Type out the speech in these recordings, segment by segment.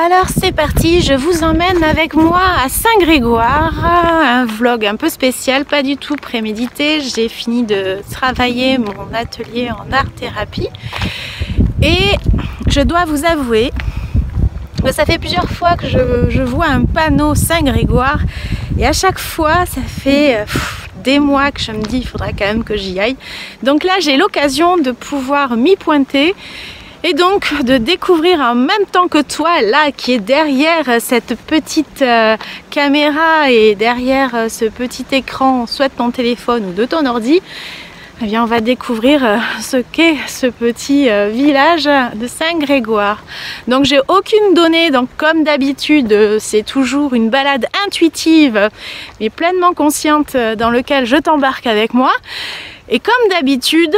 Alors c'est parti, je vous emmène avec moi à Saint-Grégoire, un vlog un peu spécial, pas du tout prémédité. J'ai fini de travailler mon atelier en art-thérapie et je dois vous avouer que ça fait plusieurs fois que je vois un panneau Saint-Grégoire et à chaque fois ça fait des mois que je me dis il faudra quand même que j'y aille. Donc là j'ai l'occasion de pouvoir m'y pointer et donc de découvrir en même temps que toi, là qui est derrière cette petite caméra et derrière ce petit écran, soit de ton téléphone ou de ton ordi, eh bien on va découvrir ce qu'est ce petit village de Saint-Grégoire. Donc j'ai aucune donnée, donc comme d'habitude c'est toujours une balade intuitive mais pleinement consciente dans laquelle je t'embarque avec moi. Et comme d'habitude,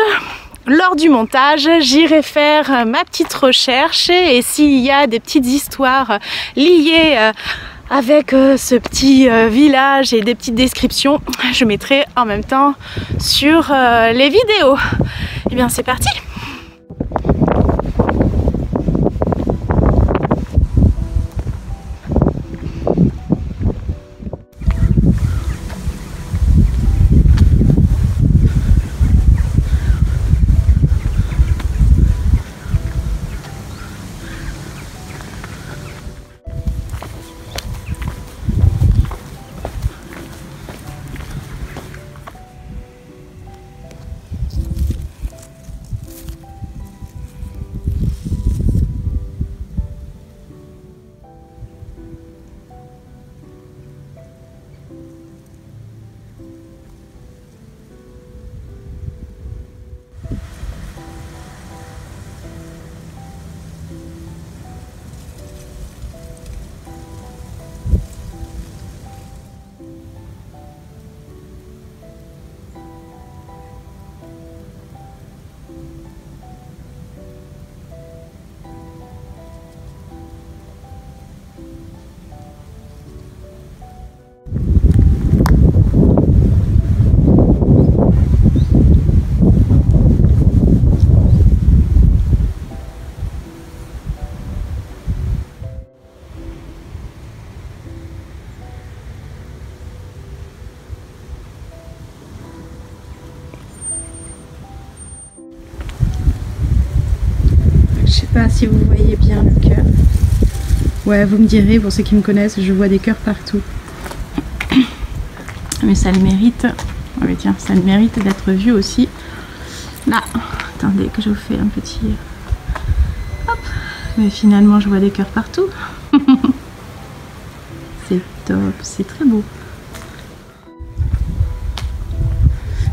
lors du montage, j'irai faire ma petite recherche et s'il y a des petites histoires liées avec ce petit village et des petites descriptions, je mettrai en même temps sur les vidéos. Et bien c'est parti! Je sais pas si vous voyez bien le cœur. Ouais, vous me direz, pour ceux qui me connaissent, je vois des cœurs partout. Mais ça le mérite. Oh, mais tiens, ça le mérite d'être vu aussi. Là, attendez que je vous fais un petit... Hop. Mais finalement, je vois des cœurs partout. C'est top, c'est très beau.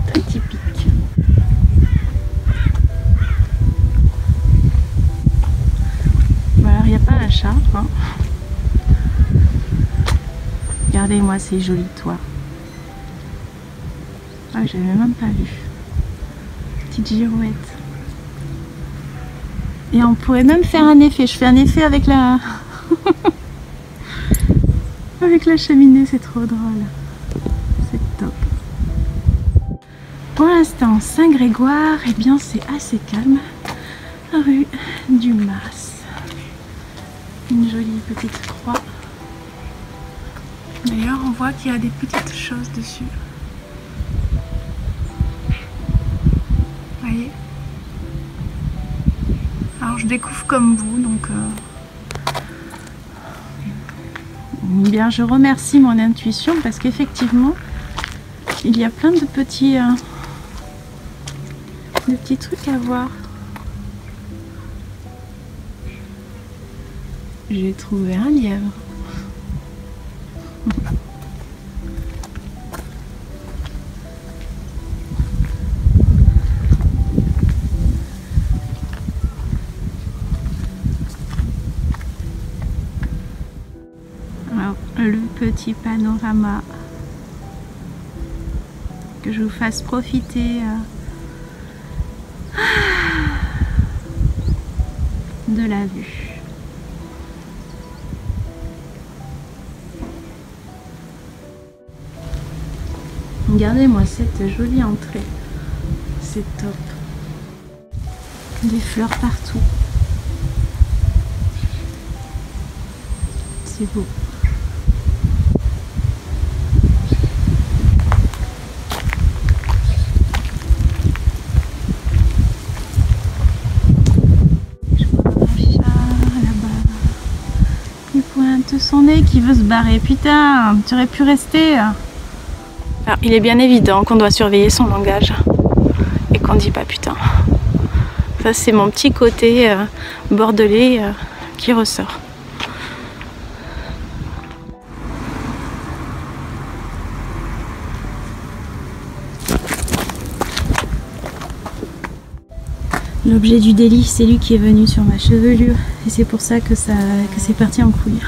Très typique. Il n'y a pas un chat, hein. Regardez-moi ces jolis toits. Ah, j'avais même pas vu. Petite girouette. Et on pourrait même faire un effet. Je fais un effet avec la avec la cheminée, c'est trop drôle. C'est top. Pour l'instant, Saint-Grégoire, eh bien c'est assez calme. Rue du Mas. Une jolie petite croix. D'ailleurs, on voit qu'il y a des petites choses dessus. Vous voyez? Alors, je découvre comme vous, donc... Bien, je remercie mon intuition parce qu'effectivement, il y a plein de petits trucs à voir. J'ai trouvé un lièvre. Alors, le petit panorama, que je vous fasse profiter de la vue. Regardez-moi cette jolie entrée, c'est top. Des fleurs partout. c'est beau. Je vois un chat là-bas. Il pointe son nez qui veut se barrer. Putain, tu aurais pu rester. Alors, il est bien évident qu'on doit surveiller son langage et qu'on dit pas putain. Ça c'est mon petit côté bordelais qui ressort. L'objet du délit, c'est lui qui est venu sur ma chevelure et c'est pour ça que c'est parti en couille.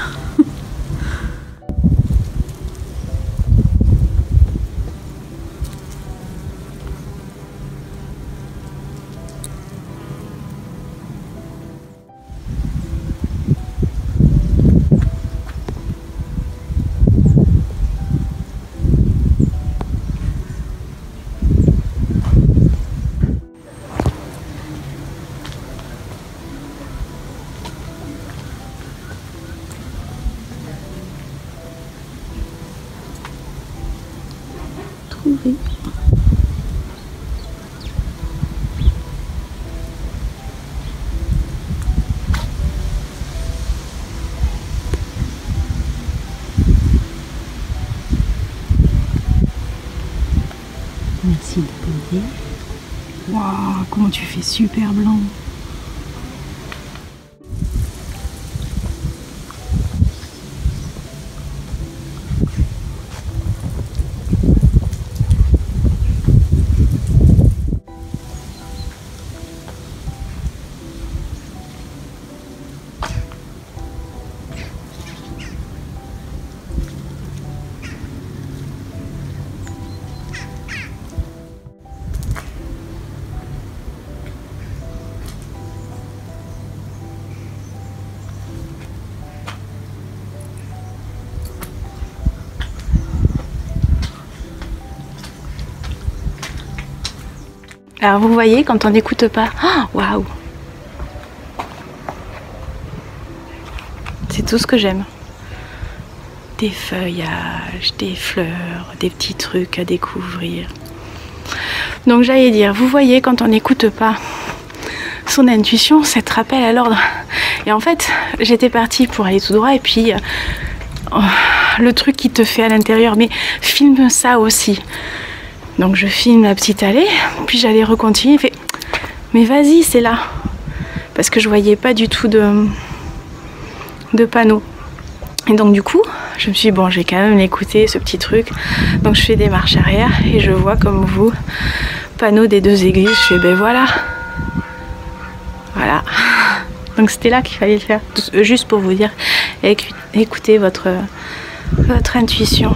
Trouvé. Merci de poser. Waouh, comment tu fais super blanc. Alors vous voyez, quand on n'écoute pas, waouh, c'est tout ce que j'aime. Des feuillages, des fleurs, des petits trucs à découvrir. Donc j'allais dire, vous voyez, quand on n'écoute pas son intuition, ça te rappelle à l'ordre. Et en fait, j'étais partie pour aller tout droit et puis le truc qui te fait à l'intérieur, mais filme ça aussi. Donc je filme la petite allée, puis j'allais recontinuer, fait mais vas-y, c'est là. Parce que je voyais pas du tout de panneau. Et donc du coup, je me suis dit, bon, j'ai quand même écouté ce petit truc. Donc je fais des marches arrière et je vois comme vous, panneau des 2 églises, je fais ben voilà. Voilà. Donc c'était là qu'il fallait le faire. Juste pour vous dire, écoutez votre intuition.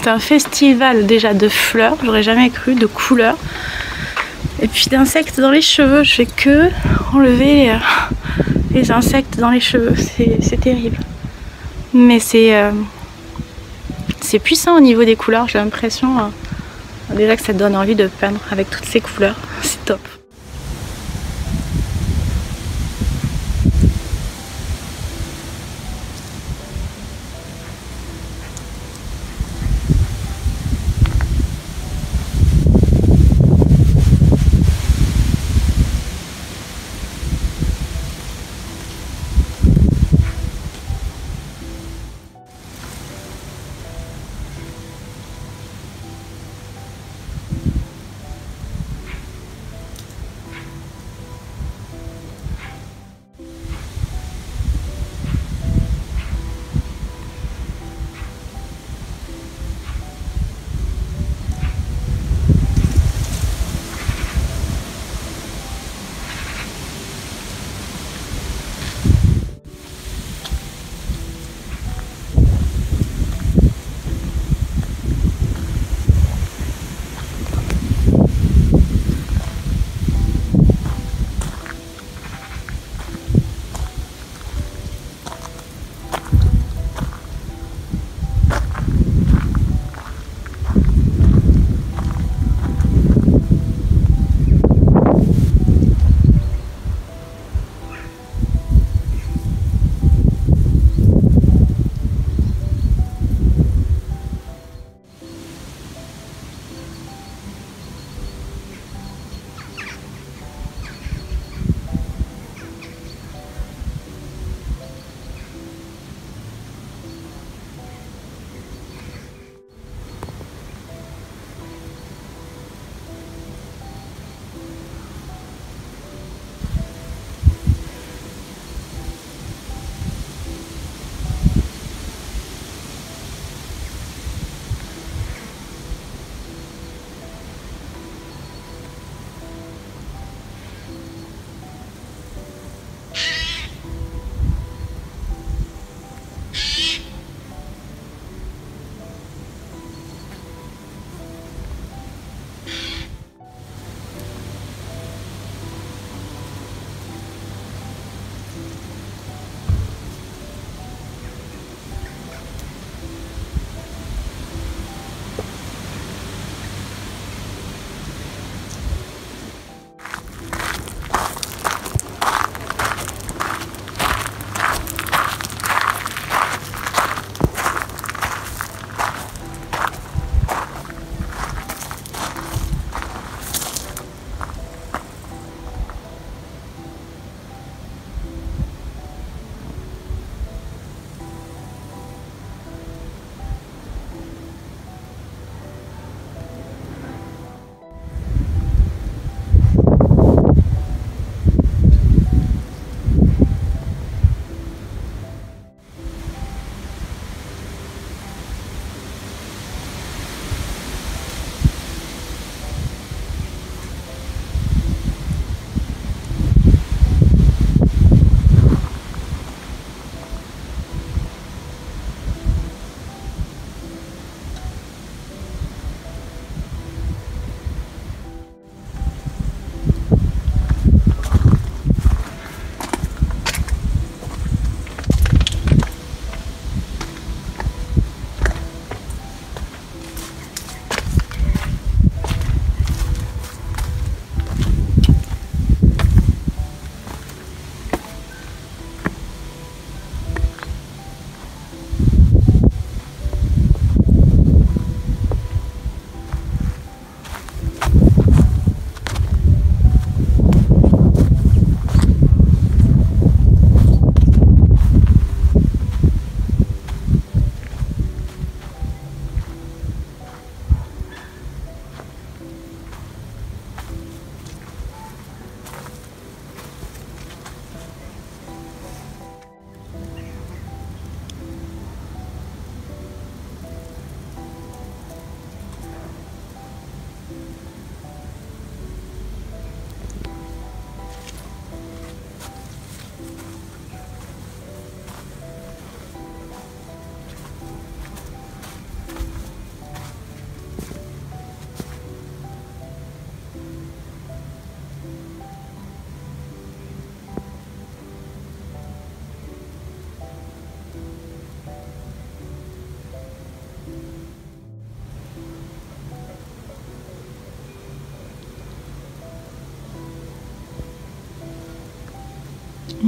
c'est un festival déjà de fleurs, j'aurais jamais cru, de couleurs. Et puis d'insectes dans les cheveux, je fais que enlever les insectes dans les cheveux, c'est terrible. Mais c'est puissant au niveau des couleurs, j'ai l'impression déjà que ça te donne envie de peindre avec toutes ces couleurs, c'est top.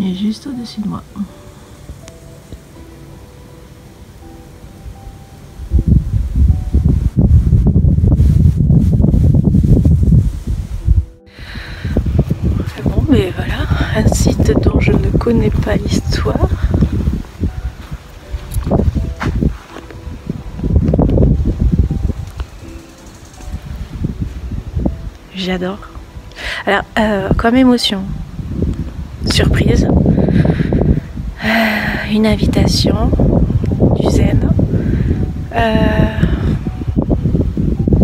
est juste au-dessus de moi. Bon, mais voilà, un site dont je ne connais pas l'histoire. J'adore. Alors, comme émotion, surprise, une invitation, du zen.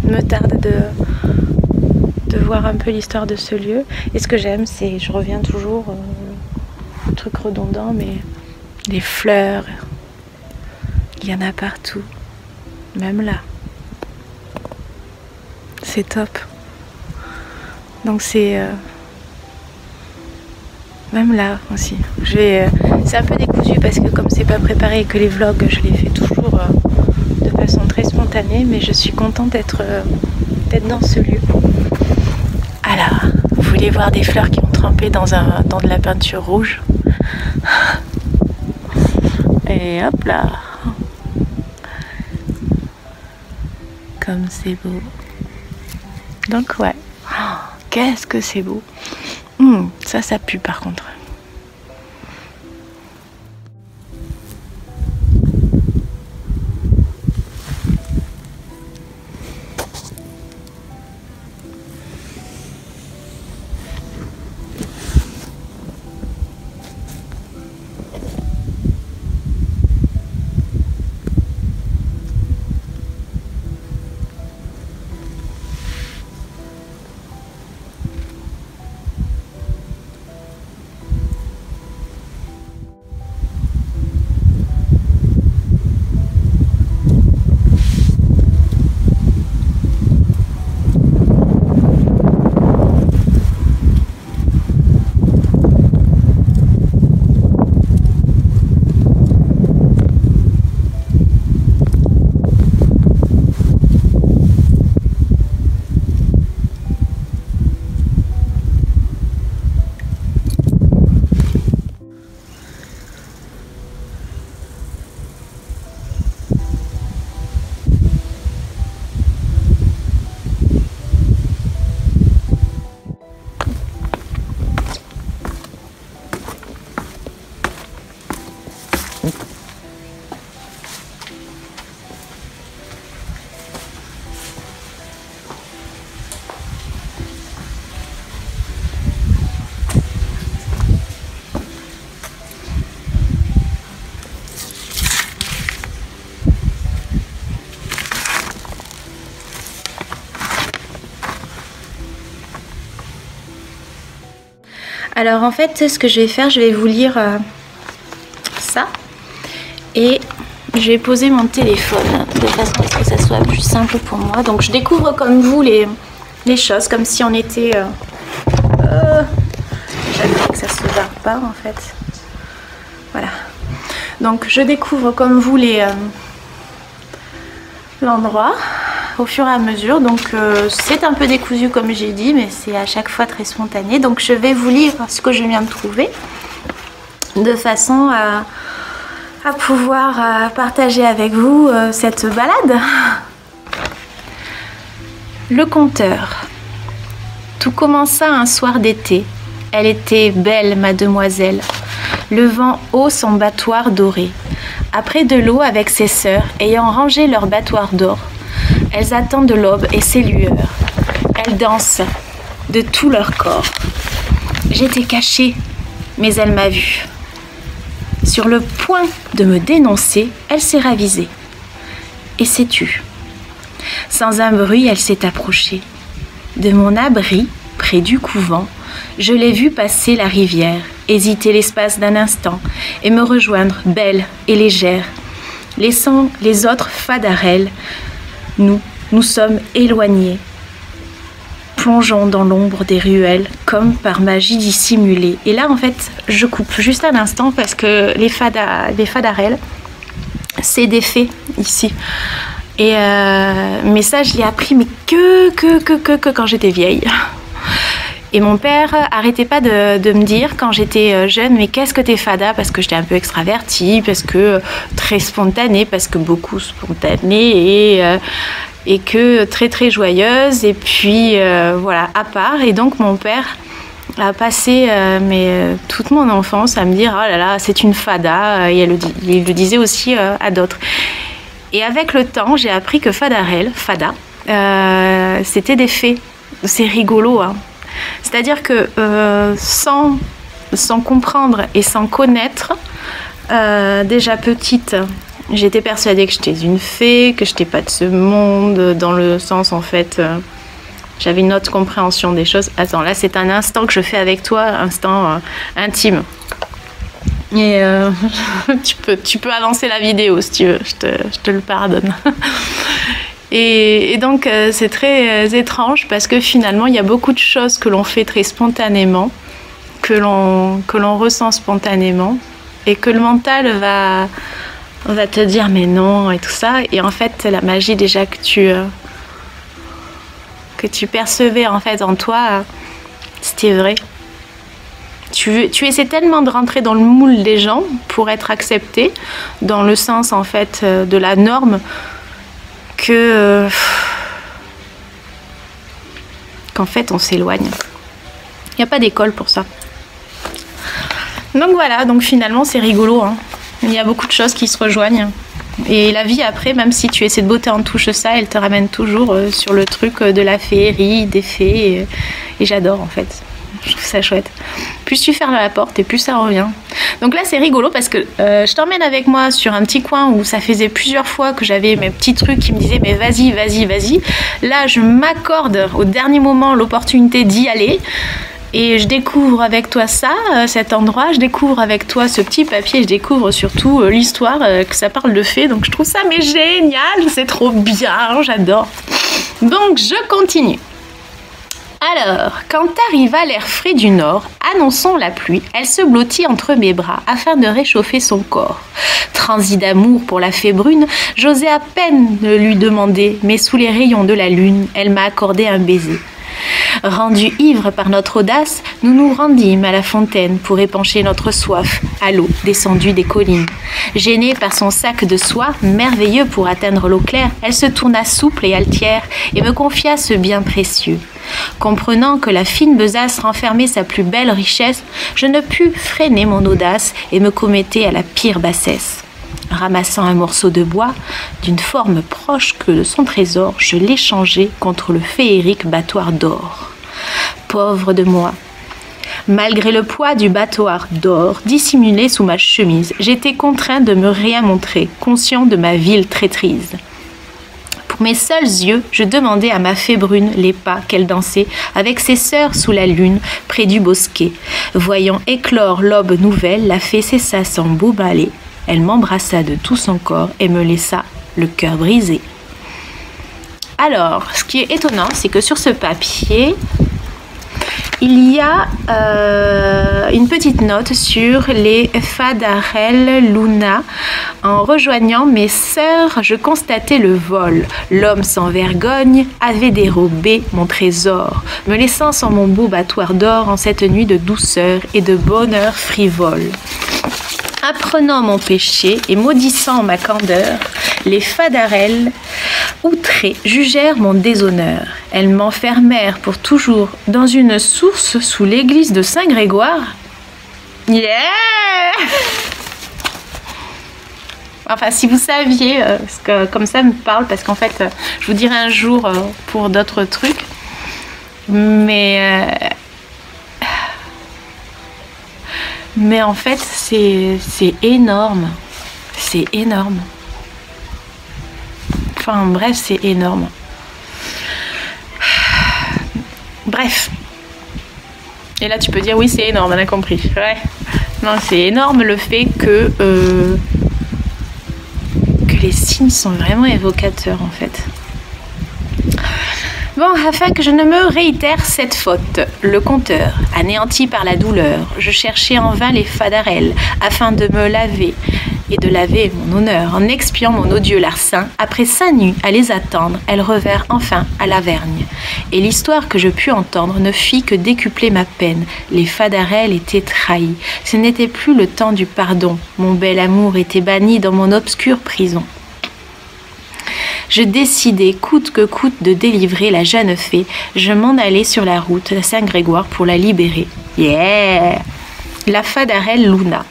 Me tarde de voir un peu l'histoire de ce lieu. Et ce que j'aime, c'est, je reviens toujours, truc redondant, mais les fleurs, il y en a partout, même là. C'est top. Donc c'est même là aussi. C'est un peu décousu parce que comme c'est pas préparé et que les vlogs, je les fais toujours de façon très spontanée, mais je suis contente d'être dans ce lieu. Alors, vous voulez voir des fleurs qui ont trempé dans de la peinture rouge? Et hop là. Comme c'est beau. Donc ouais. Qu'est-ce que c'est beau. Ça pue par contre. Alors en fait, ce que je vais faire, je vais vous lire ça et je vais poser mon téléphone de façon à ce que ça soit plus simple pour moi. Donc je découvre comme vous les choses, comme si on était... J'adore que ça se barre pas en fait. Voilà. Donc je découvre comme vous l'endroit au fur et à mesure. Donc c'est un peu décousu comme j'ai dit, mais c'est à chaque fois très spontané. Donc je vais vous lire ce que je viens de trouver de façon à pouvoir partager avec vous cette balade. Le conteur. Tout commença un soir d'été. Elle était belle, mademoiselle. Le vent haut son battoir doré. Après de l'eau avec ses sœurs, ayant rangé leur battoir d'or, elles attendent l'aube et ses lueurs. Elles dansent de tout leur corps. J'étais cachée, mais elle m'a vue. Sur le point de me dénoncer, elle s'est ravisée et s'est tue. Sans un bruit, elle s'est approchée. De mon abri, près du couvent, je l'ai vue passer la rivière, hésiter l'espace d'un instant et me rejoindre, belle et légère. Laissant les autres fadarelles, nous sommes éloignés. Plongeons dans l'ombre des ruelles, comme par magie dissimulée. Et là, en fait, je coupe juste un instant parce que les fadarelles, c'est des fées ici. Et mais ça, je l'ai appris, mais que quand j'étais vieille. Et mon père arrêtait pas de me dire quand j'étais jeune, mais qu'est-ce que t'es fada, parce que j'étais un peu extravertie, parce que très spontanée, parce que beaucoup spontanée et que très très joyeuse, et puis voilà, à part. Et donc mon père a passé toute mon enfance à me dire oh là là, c'est une fada, et il le disait aussi à d'autres. Et avec le temps, j'ai appris que fada, c'était des faits. C'est rigolo, hein. C'est-à-dire que sans comprendre et sans connaître, déjà petite, j'étais persuadée que j'étais une fée, que je n'étais pas de ce monde, dans le sens en fait, j'avais une autre compréhension des choses. Attends, là c'est un instant que je fais avec toi, instant intime. Et tu peux avancer la vidéo si tu veux, je te le pardonne. Et donc c'est très étrange parce que finalement il y a beaucoup de choses que l'on fait très spontanément, que l'on ressent spontanément, et que le mental va te dire mais non et tout ça. Et en fait la magie déjà que tu percevais en fait en toi, c'était vrai. Tu essaies tellement de rentrer dans le moule des gens pour être accepté, dans le sens en fait de la norme, qu'en fait on s'éloigne. Il n'y a pas d'école pour ça. Donc voilà, donc finalement c'est rigolo, hein. Il y a beaucoup de choses qui se rejoignent. Et la vie après, même si tu essaies de botter en touche ça, elle te ramène toujours sur le truc de la féerie, des fées. Et j'adore en fait. Je trouve ça chouette. Plus tu fermes la porte et plus ça revient. Donc là c'est rigolo parce que je t'emmène avec moi sur un petit coin où ça faisait plusieurs fois que j'avais mes petits trucs qui me disaient mais vas-y, vas-y, vas-y. Là je m'accorde au dernier moment l'opportunité d'y aller. Et je découvre avec toi ça, cet endroit, je découvre avec toi ce petit papier, je découvre surtout l'histoire, que ça parle de fées. Donc je trouve ça mais génial, c'est trop bien, j'adore. Donc je continue. Alors, quand arriva l'air frais du nord, annonçant la pluie, elle se blottit entre mes bras afin de réchauffer son corps. Transi d'amour pour la fée brune, j'osais à peine lui demander, mais sous les rayons de la lune, elle m'a accordé un baiser. Rendus ivres par notre audace, nous nous rendîmes à la fontaine pour épancher notre soif à l'eau descendue des collines. Gênée par son sac de soie, merveilleux pour atteindre l'eau claire, elle se tourna souple et altière et me confia ce bien précieux. Comprenant que la fine besace renfermait sa plus belle richesse, je ne pus freiner mon audace et me commettais à la pire bassesse. Ramassant un morceau de bois d'une forme proche que de son trésor, je l'échangeai contre le féerique battoir d'or. Pauvre de moi! Malgré le poids du battoir d'or dissimulé sous ma chemise, j'étais contraint de me rien montrer, conscient de ma vile traîtrise. Pour mes seuls yeux, je demandais à ma fée brune les pas qu'elle dansait avec ses sœurs sous la lune près du bosquet. Voyant éclore l'aube nouvelle, la fée cessa son beau balai. Elle m'embrassa de tout son corps et me laissa le cœur brisé. Alors, ce qui est étonnant, c'est que sur ce papier, il y a une petite note sur les Fadarel Luna. En rejoignant mes sœurs, je constatais le vol. L'homme sans vergogne avait dérobé mon trésor, me laissant sans mon beau battoir d'or en cette nuit de douceur et de bonheur frivole. Apprenant mon péché et maudissant ma candeur, les Fadarel, outrés, jugèrent mon déshonneur. Elles m'enfermèrent pour toujours dans une source sous l'église de Saint-Grégoire. Yeah! Enfin, si vous saviez, parce que comme ça me parle, parce qu'en fait, je vous dirai un jour pour d'autres trucs, mais en fait, c'est énorme. C'est énorme. Enfin, bref, c'est énorme. Bref. Et là, tu peux dire, oui, c'est énorme, on a compris. Ouais. Non, c'est énorme le fait que les signes sont vraiment évocateurs, en fait. Bon, afin que je ne me réitère cette faute, le conteur, anéanti par la douleur, je cherchais en vain les Fadarel afin de me laver et de laver mon honneur en expiant mon odieux larcin. Après 5 nuits à les attendre, elles revinrent enfin à Lavergne. Et l'histoire que je pus entendre ne fit que décupler ma peine. Les Fadarelles étaient trahis. Ce n'était plus le temps du pardon. Mon bel amour était banni dans mon obscure prison. Je décidai coûte que coûte de délivrer la jeune fée. Je m'en allai sur la route à Saint-Grégoire pour la libérer. Yeah! La Fadarelle Luna.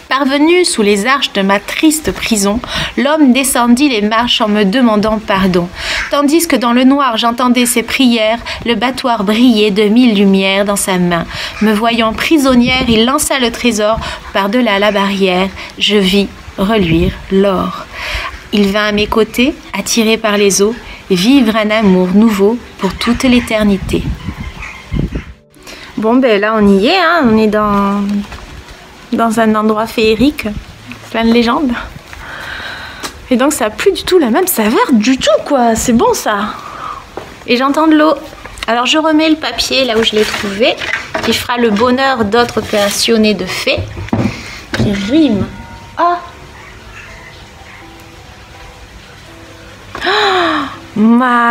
Parvenu sous les arches de ma triste prison, l'homme descendit les marches en me demandant pardon. Tandis que dans le noir j'entendais ses prières, le battoir brillait de 1000 lumières dans sa main. Me voyant prisonnière, il lança le trésor par-delà la barrière. Je vis reluire l'or. Il vint à mes côtés, attiré par les eaux, vivre un amour nouveau pour toute l'éternité. Bon, ben là on y est, hein, on est dans un endroit féerique, plein de légendes. Et donc ça n'a plus du tout la même saveur du tout, quoi. C'est bon ça. Et j'entends de l'eau. Alors je remets le papier là où je l'ai trouvé, qui fera le bonheur d'autres passionnés de fées, qui rime. Ah,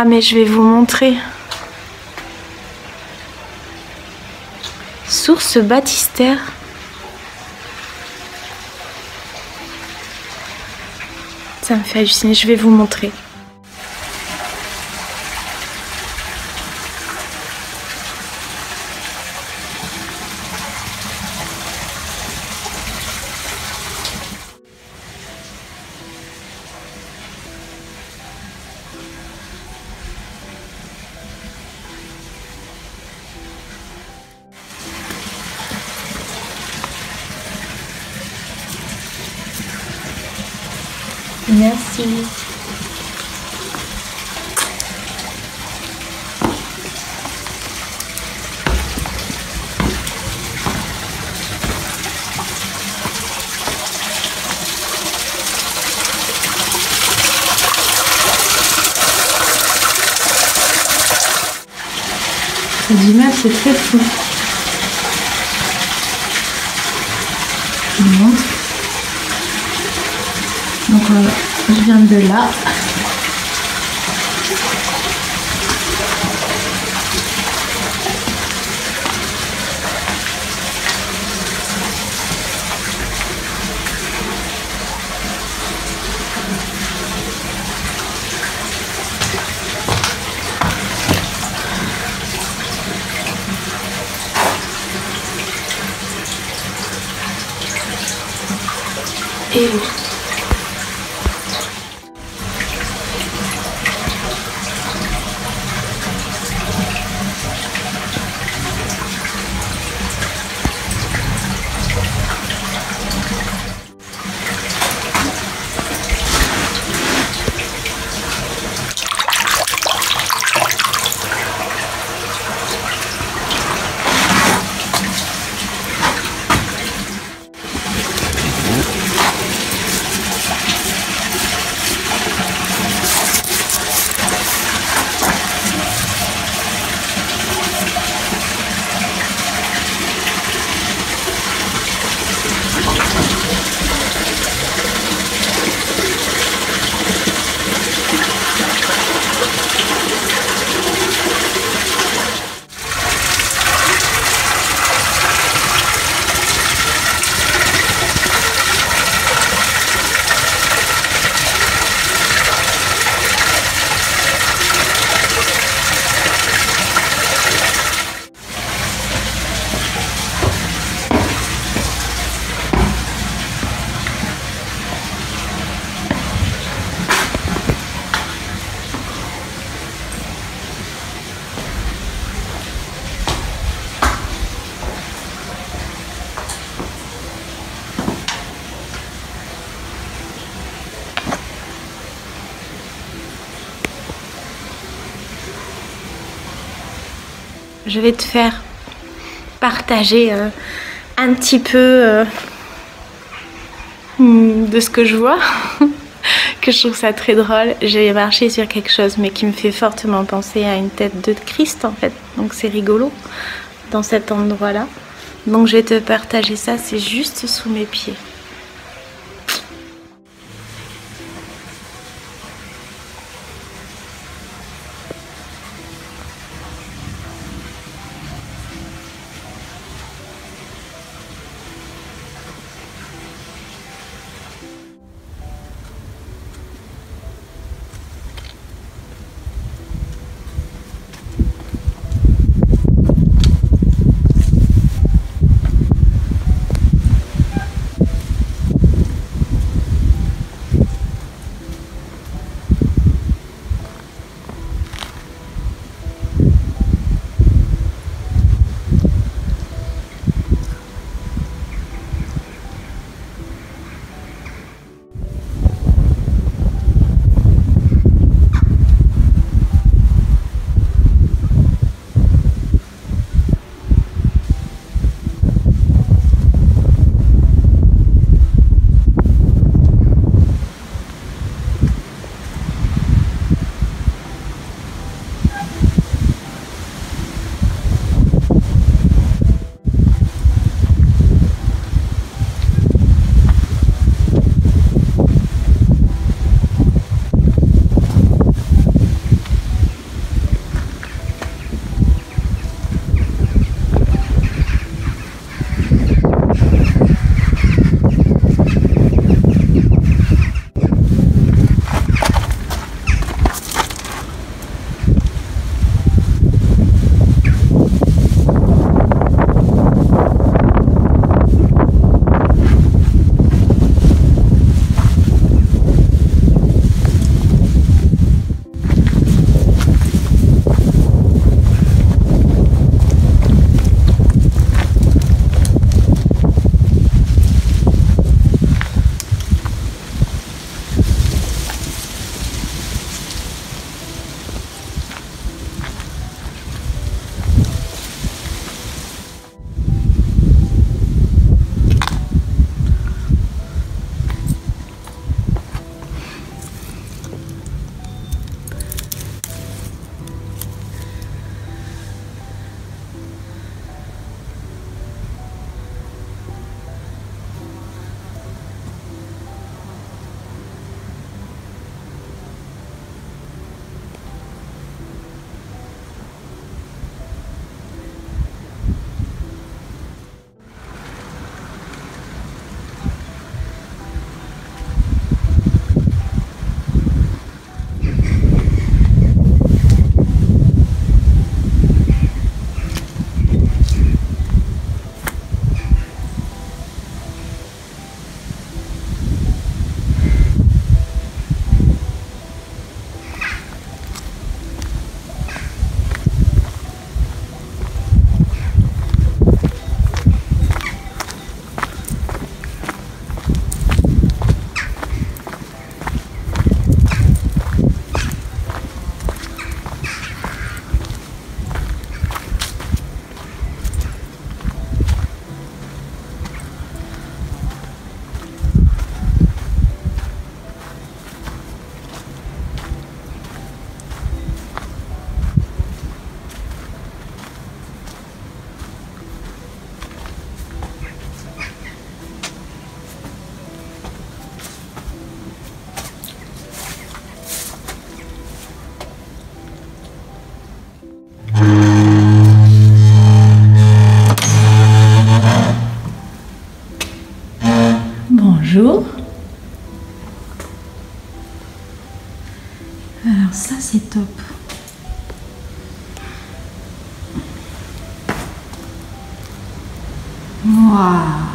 mais je vais vous montrer. Source baptistère. Ça me fait halluciner, je vais vous montrer. Merci. Cette image, c'est très fou. Je vous montre. Donc je viens de là. Et je vais te faire partager un petit peu de ce que je vois, que je trouve ça très drôle. J'ai marché sur quelque chose mais qui me fait fortement penser à une tête de Christ en fait, donc c'est rigolo dans cet endroit là. Donc je vais te partager ça, c'est juste sous mes pieds. Bonjour. Alors ça c'est top. Waouh.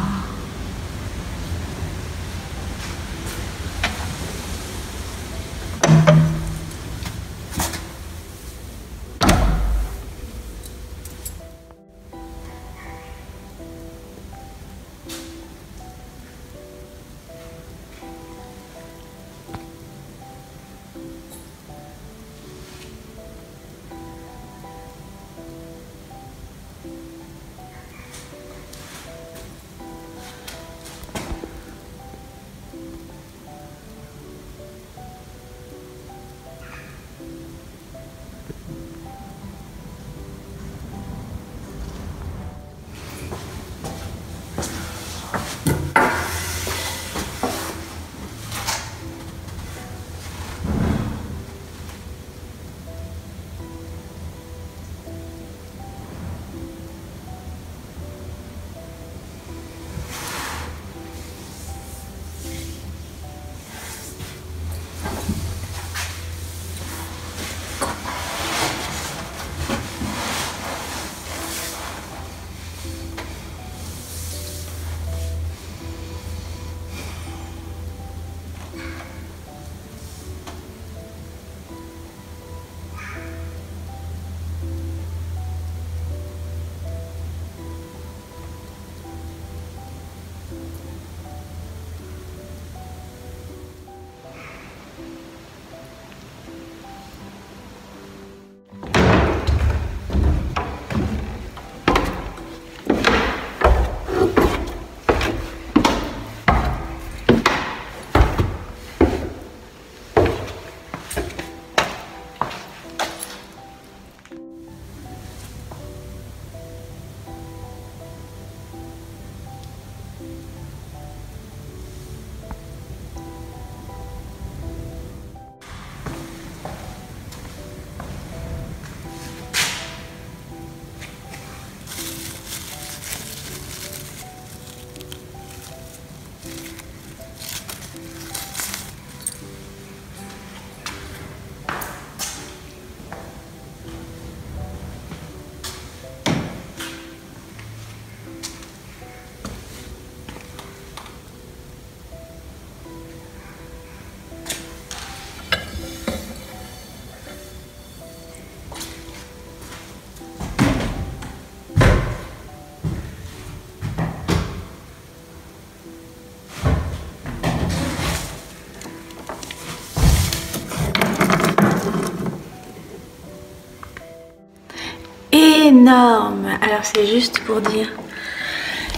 Énorme. Alors c'est juste pour dire,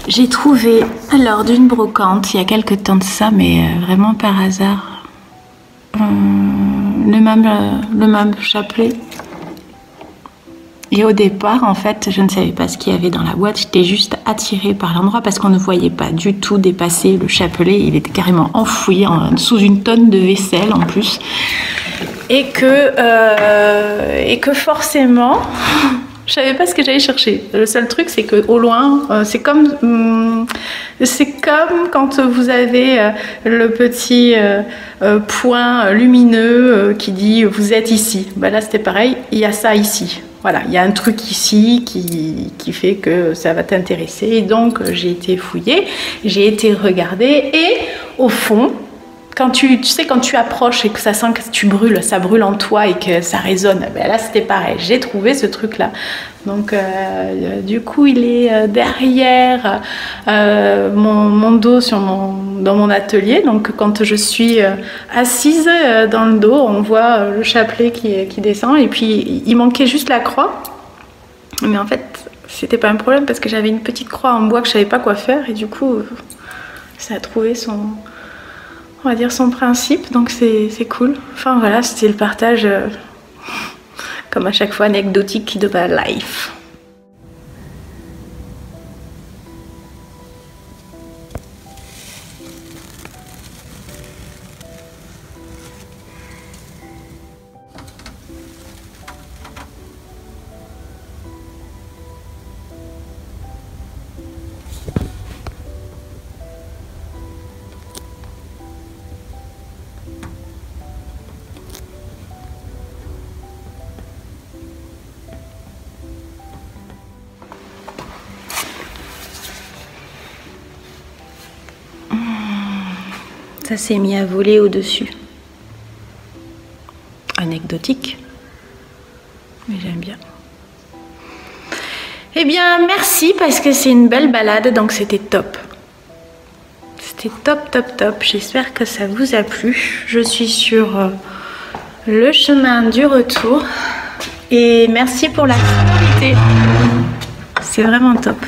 j'ai trouvé lors d'une brocante il y a quelques temps de ça, mais vraiment par hasard, le même chapelet. Et au départ, en fait, je ne savais pas ce qu'il y avait dans la boîte. J'étais juste attirée par l'endroit parce qu'on ne voyait pas du tout dépasser le chapelet. Il était carrément enfoui sous une tonne de vaisselle en plus. Et que forcément, je savais pas ce que j'allais chercher. Le seul truc, c'est que au loin, c'est comme quand vous avez le petit point lumineux qui dit vous êtes ici. Ben là, c'était pareil. Il y a ça ici. Voilà, il y a un truc ici qui fait que ça va t'intéresser. Et donc, j'ai été fouiller, j'ai été regarder et au fond, quand tu sais, quand tu approches et que ça sent que tu brûles, ça brûle en toi et que ça résonne, ben là, c'était pareil. J'ai trouvé ce truc-là. Donc, du coup, il est derrière mon dos dans mon atelier. Donc, quand je suis assise dans le dos, on voit le chapelet qui descend. Et puis, il manquait juste la croix. Mais en fait, c'était pas un problème parce que j'avais une petite croix en bois que je savais pas quoi faire. Et du coup, ça a trouvé on va dire son principe. Donc, c'est cool. Enfin, voilà, c'était le partage... comme à chaque fois anecdotique de ma life. Ça s'est mis à voler au-dessus. Anecdotique. Mais j'aime bien. Eh bien, merci parce que c'est une belle balade, donc c'était top. C'était top, top, top. J'espère que ça vous a plu. Je suis sur le chemin du retour. Et merci pour la sonorité. C'est vraiment top.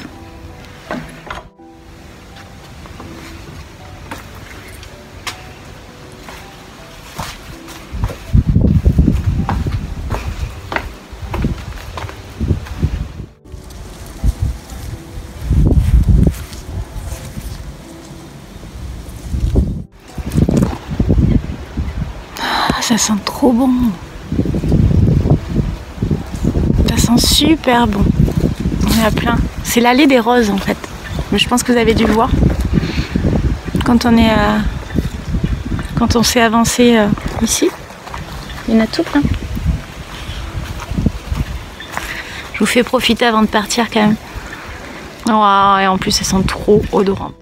Ça sent trop bon. Ça sent super bon. On est à plein. C'est l'allée des roses en fait. Mais je pense que vous avez dû le voir. Quand on s'est avancé ici, il y en a tout plein. Je vous fais profiter avant de partir quand même. Oh, et en plus, elles sont trop odorantes.